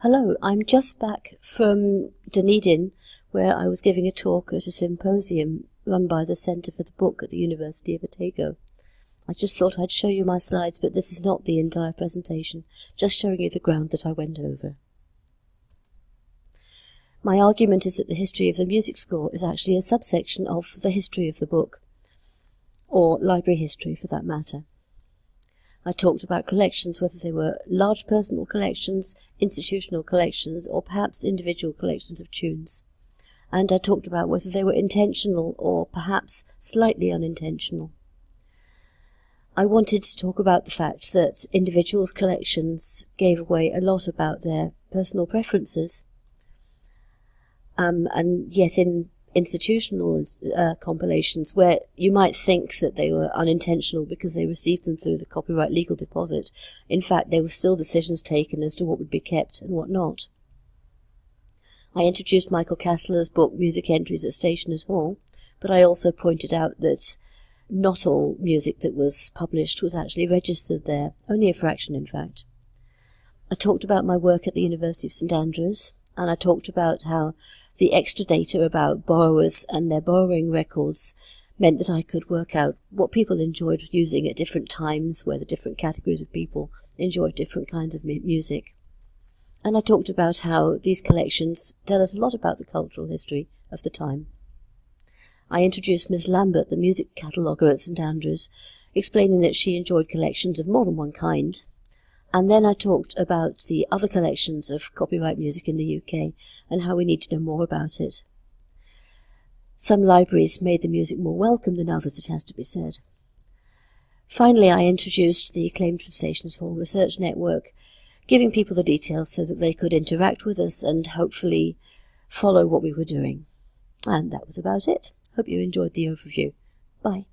Hello, I'm just back from Dunedin, where I was giving a talk at a symposium run by the Centre for the Book at the University of Otago. I just thought I'd show you my slides, but this is not the entire presentation, just showing you the ground that I went over. My argument is that the history of the music score is actually a subsection of the history of the book, or library history for that matter. I talked about collections, whether they were large personal collections, institutional collections, or perhaps individual collections of tunes. And I talked about whether they were intentional or perhaps slightly unintentional. I wanted to talk about the fact that individuals' collections gave away a lot about their personal preferences, and yet in institutional compilations where you might think that they were unintentional because they received them through the copyright legal deposit, in fact there were still decisions taken as to what would be kept and what not. I introduced Michael Kastler's book Music Entries at Stationers' Hall, but I also pointed out that not all music that was published was actually registered there, only a fraction in fact. I talked about my work at the University of St Andrews, and I talked about how the extra data about borrowers and their borrowing records meant that I could work out what people enjoyed using at different times, where the different categories of people enjoyed different kinds of music. And I talked about how these collections tell us a lot about the cultural history of the time. I introduced Miss Lambert, the music cataloguer at St Andrews, explaining that she enjoyed collections of more than one kind. And then I talked about the other collections of copyright music in the UK and how we need to know more about it. Some libraries made the music more welcome than others, it has to be said. Finally, I introduced the acclaimed from Stationers' Hall Research Network, giving people the details so that they could interact with us and hopefully follow what we were doing. And that was about it. Hope you enjoyed the overview. Bye.